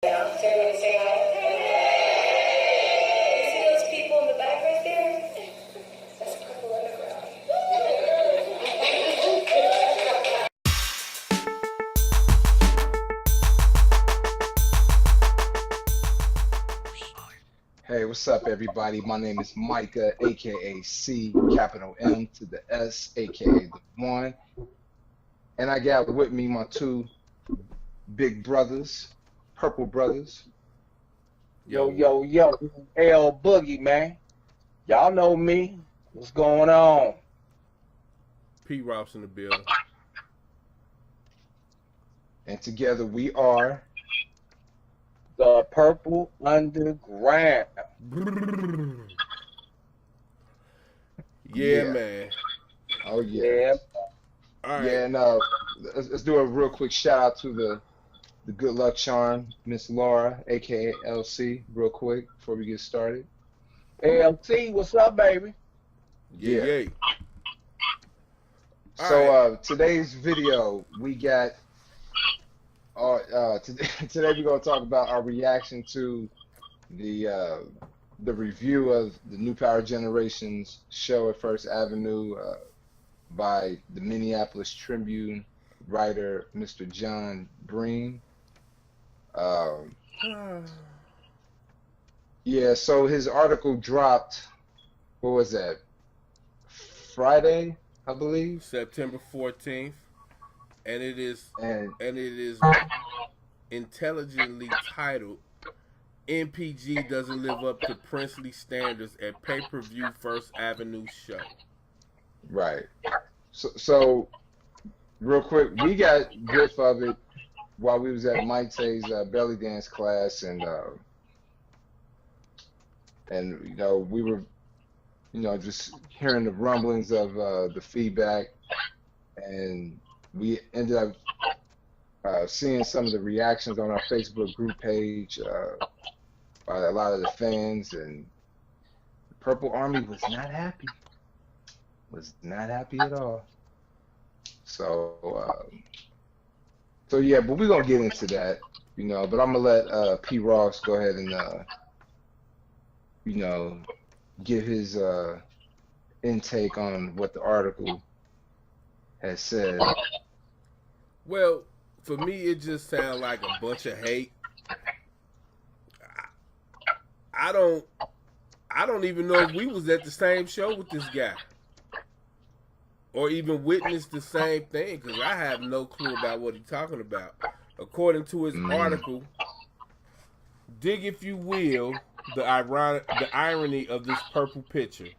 Yeah, so everyone say hi. Hey! You see those people in the back right there? That's Purple Underground. Hey, what's up, everybody? My name is Micah, aka C, capital M to the S, aka the One, and I got with me my two big brothers, Purple brothers. Yo, yo, yo, this is L Boogie, man. Y'all know me. What's going on? P. Ross in the building. And together we are. The Purple Underground. Yeah, Yeah. man. Oh yeah. Yeah. All right. Yeah, and let's do a real quick shout out to the good luck charm, Miss Laura, aka LC, real quick before we get started. LT, what's up, baby? Yeah, yeah. So today's video we got. Today we're gonna talk about our reaction to the review of the New Power Generations show at First Avenue by the Minneapolis Tribune writer Mr. Jon Bream. Yeah, so his article dropped. What was that? Friday, I believe. September 14th, and it is And intelligently titled NPG doesn't live up to princely standards at pay-per-view First Avenue show. right. So real quick, we got whiff of it while we was at Mike Tay's belly dance class, and you know we were just hearing the rumblings of the feedback, and we ended up seeing some of the reactions on our Facebook group page by a lot of the fans, and the Purple Army was not happy. Was not happy at all. So yeah, but we're gonna get into that, but I'm gonna let P. Ross go ahead and give his intake on what the article has said. Well, for me, it just sounds like a bunch of hate. I don't even know if we was at the same show with this guy, or even witnessed the same thing, because I have no clue about what he's talking about. According to his article, dig if you will the irony of this purple picture.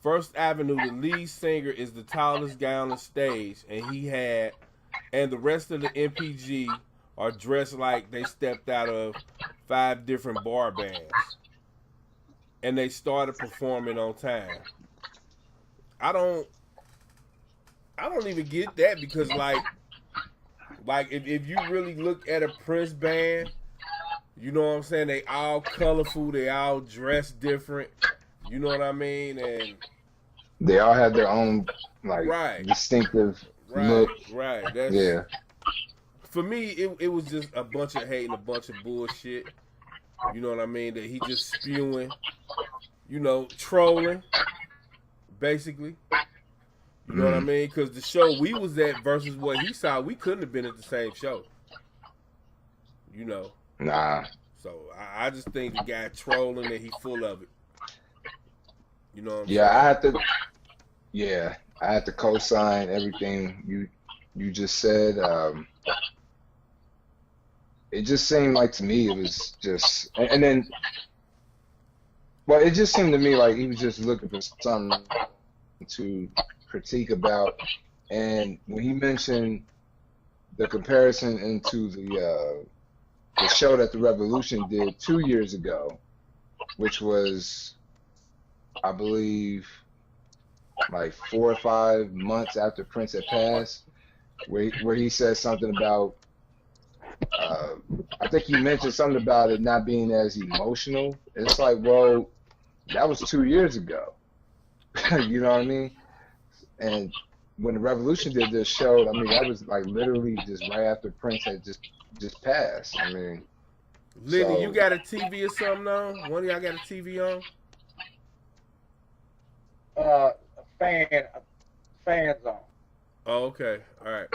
First Avenue, the lead singer is the tallest guy on the stage, and the rest of the NPG are dressed like they stepped out of 5 different bar bands, and they started performing on time. I don't even get that, because like if you really look at a Prince band, you know what I'm saying, they all colorful, they all dress different, you know what I mean, and they all have their own distinctive look. Right. Yeah. For me, it was just a bunch of hate and a bunch of bullshit. You know what I mean? That he just spewing, trolling, basically. You know what I mean? Because the show we was at versus what he saw, we couldn't have been at the same show. Nah. So I just think the guy trolling and he full of it. You know what I'm saying? I had to co-sign everything you just said. It just seemed like to me it was just, and then, well, it just seemed to me like he was just looking for something to critique about. And when he mentioned the comparison into the show that the Revolution did 2 years ago, which was, I believe, like 4 or 5 months after Prince had passed, where he said something about, I think he mentioned something about it not being as emotional. It's like, well, that was 2 years ago. You know what I mean? And when the Revolution did this show, I mean, that was like literally just right after Prince had just passed. I mean, Lenny, So you got a TV or something on? One of y'all got a TV on? Uh, fans on. Oh, okay. All right.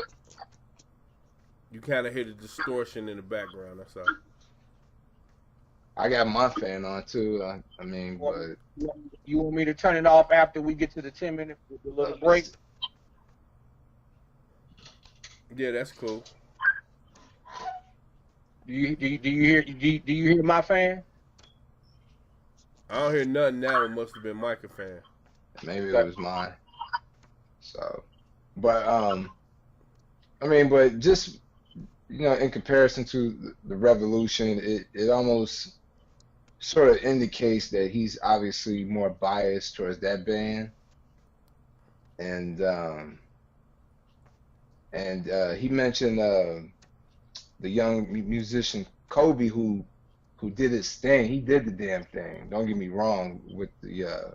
You kind of hear the distortion in the background. That's all. I got my fan on too. I mean, Well, but you want me to turn it off after we get to the 10-minute with the little break? Yeah, that's cool. Do you hear my fan? I don't hear nothing now. It must have been Micah fan. maybe it was mine. So, but I mean, but just in comparison to the Revolution, it almost sort of indicates that he's obviously more biased towards that band, and he mentioned the young musician Kobe who did his thing. He did the damn thing. Don't get me wrong with the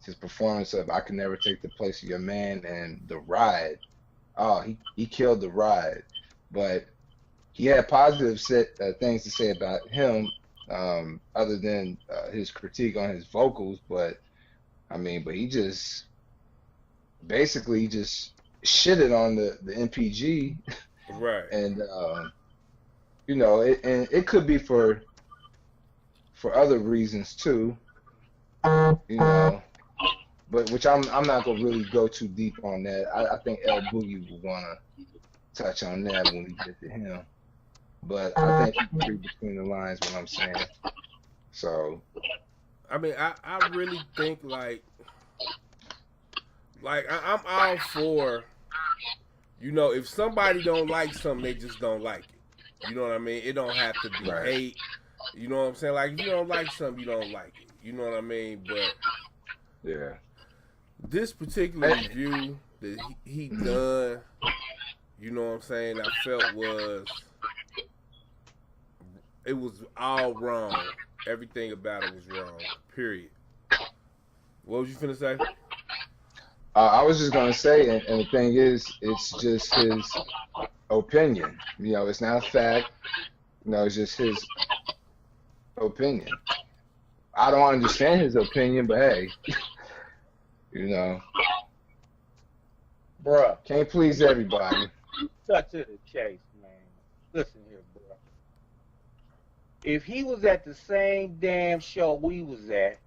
his performance of "I Can Never Take the Place of Your Man" and "The Ride." Oh, he killed "The Ride," but he had positive things to say about him, other than his critique on his vocals. But I mean, but he just basically just shitted on the NPG, Right. and it could be for other reasons too, but which I'm not gonna really go too deep on that. I think L Boogie will wanna touch on that when we get to him. But I think you can read between the lines what I'm saying. So I mean, I really think like I'm all for, if somebody don't like something, they just don't like it. You know what I mean? It don't have to be Right. hate. You know what I'm saying? Like, if you don't like something, you don't like it. You know what I mean? But yeah, this particular review that he done, you know what I'm saying, I felt it was all wrong. Everything about it was wrong. Period. What was you finna say? I was just gonna say, and the thing is, it's just his opinion. It's not a fact. It's just his opinion. I don't understand his opinion, but hey, Bruh, can't please everybody. cut to the chase, man. Listen here, bruh. If he was at the same damn show we was at,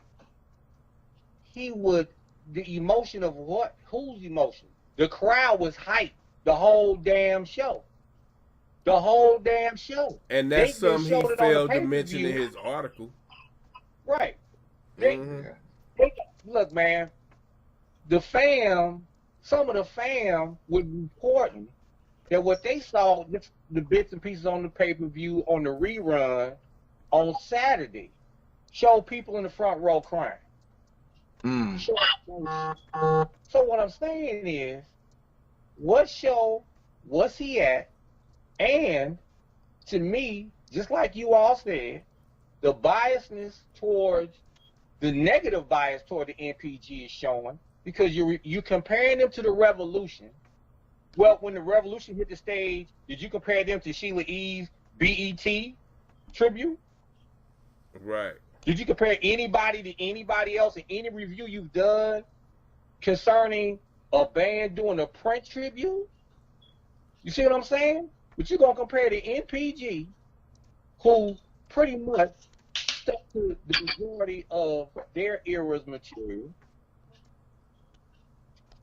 he would. The emotion of what? Whose emotion? The crowd was hyped the whole damn show. The whole damn show. And that's They something he showed it on the failed to mention in pay-per-view. his article. Right. Mhm. Look, man, some of the fam was reporting that what they saw, just the bits and pieces on the pay-per-view, on the rerun on Saturday, showed people in the front row crying. So what I'm saying is, what show was he at? And to me, just like you all said, the negative bias toward the NPG is showing, because you comparing them to the Revolution. Well, when the Revolution hit the stage, did you compare them to Sheila E's BET tribute? Right. Did you compare anybody to anybody else in any review you've done concerning a band doing a Prince tribute? You see what I'm saying? But you're going to compare the NPG, who pretty much stuck to the majority of their era's material,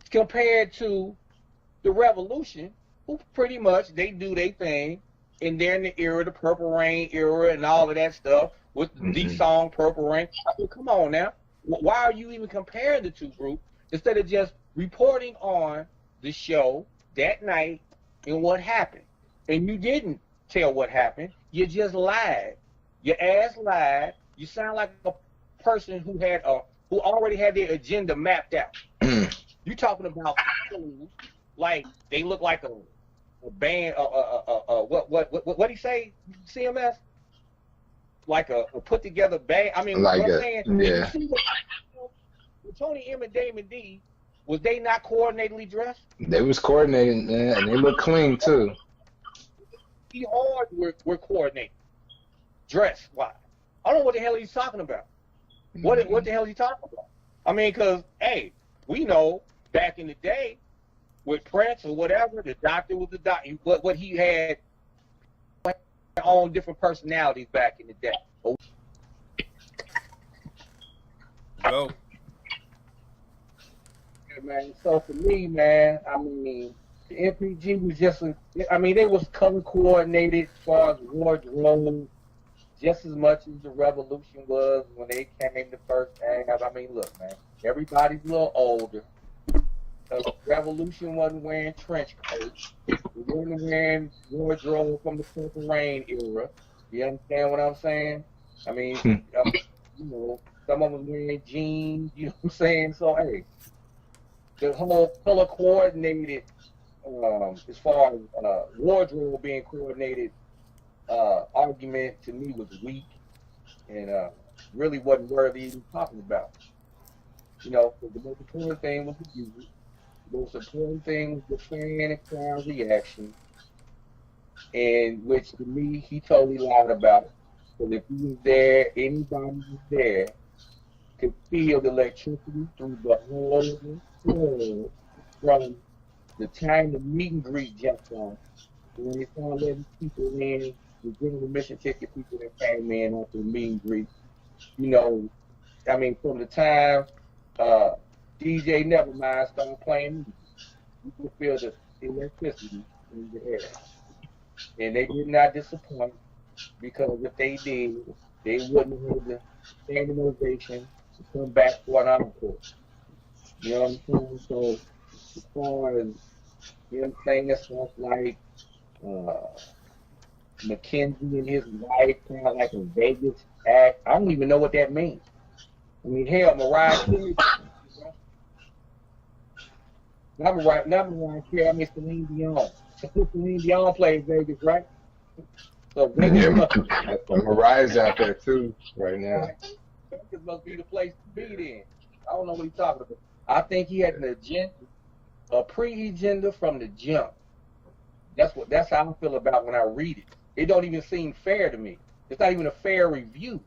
compared to the Revolution, who pretty much, they do their thing, and they're in the era, the Purple Rain era, and all of that stuff, with the song Purple Rain. I mean, come on now. Why are you even comparing the two groups instead of just reporting on the show that night and what happened? And you didn't tell what happened. You just lied. Your ass lied. You sound like a person who already had their agenda mapped out. You talking about like they look like a band. What he say? CMS? Like a put together band. I mean, Like what I'm saying, yeah. you see with Tony M and Damon D, was they not coordinatedly dressed? They was coordinating, man, and they look clean too. The Hard were coordinated. dress wise. I don't know what the hell he's talking about. What the hell is he talking about? I mean, because, hey, we know back in the day with Prince or whatever, the doctor was the doctor. What he had on different personalities back in the day. Go. Yeah, man. So for me, man, I mean, the NPG was just, they was color coordinated as far as wardrobe, just as much as the Revolution was when they came the first time. I mean, look, man, everybody's a little older. Revolution wasn't wearing trench coats. We wasn't wearing wardrobe from the Purple Rain era. You understand what I'm saying? I mean, some of them wearing jeans. You know what I'm saying? So, hey, the whole color coordinated, as far as wardrobe being coordinated, argument to me was weak and really wasn't worthy even talking about. The most important thing was the music. The most important thing was the fan and crowd reaction, and which to me he totally lied about. Because if he was there, anybody was there could feel the electricity through the whole club from the time the meet and greet jumped on. When they started letting people in, the general admission ticket people that came in after the meet and greet, from the time DJ Nevermind started playing music, you could feel the electricity in the air. And they did not disappoint, because if they did, they wouldn't have the standing ovation to come back for an encore. You know what I'm saying? So as far as him saying stuff like Mackenzie and his wife kind of like a Vegas act, I don't even know what that means. I mean, hell, Mariah Carey. Not Mariah Carey, I mean Celine Dion. Celine Dion plays Vegas, right? So Vegas Mariah's out there too right now. Vegas must be the place to be then. I don't know what he's talking about. I think he had an agenda, a pre-agenda from the jump. That's how I feel about when I read it. It don't even seem fair to me. It's not even a fair review.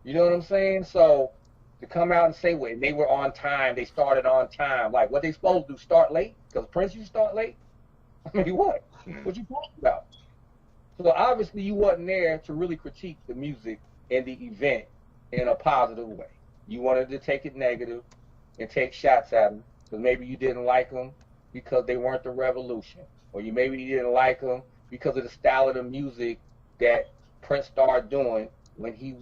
You know what I'm saying? So to come out and say, well, they were on time, they started on time, like what they supposed to do, start late? Because Prince used to start late? I mean, what? What you talking about? So obviously you wasn't there to really critique the music and the event in a positive way. You wanted to take it negative and take shots at them, because maybe you didn't like them because they weren't the Revolution, or maybe you didn't like them because of the style of the music that Prince started doing when he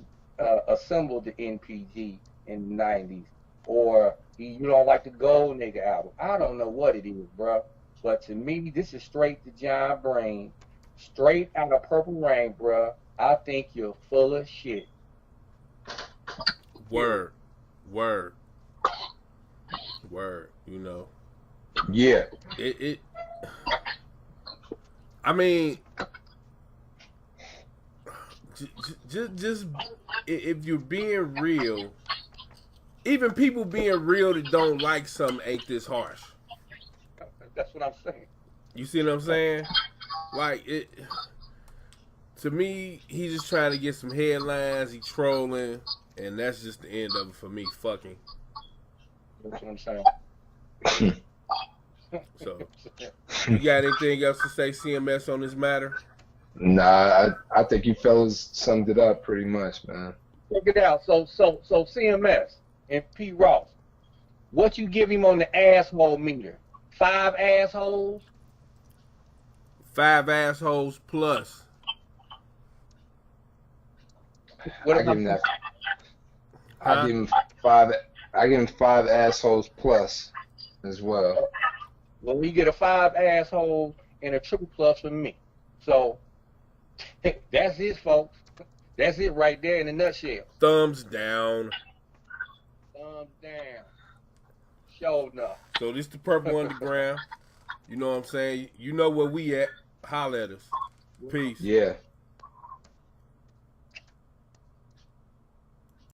assembled the NPG in the 90s, or you don't like the Gold Nigga album. I don't know what it is, bro. But to me, this is straight to Jon Bream, straight out of Purple Rain, bro. I think you're full of shit. Word. Yeah. I mean, just if you're being real, even people being real that don't like something ain't this harsh. That's what I'm saying. You see what I'm saying? Like, it, to me, he's just trying to get some headlines, he trolling, and that's just the end of it for me, fucking. That's what I'm saying. So, you got anything else to say, CMS, on this matter? Nah, I think you fellas summed it up pretty much, man. Check it out. So CMS and P. Ross, what you give him on the asshole meter? 5 assholes? 5 assholes plus. What I give him that. Huh? I give him 5. I give him 5 assholes plus as well. Well, we get a 5 assholes and a triple plus from me. So that's it, folks. That's it right there in a nutshell. Thumbs down. Thumbs down. Show enough. So this the Purple Underground. You know what I'm saying? You know where we at. Holla at us. Peace. Yeah.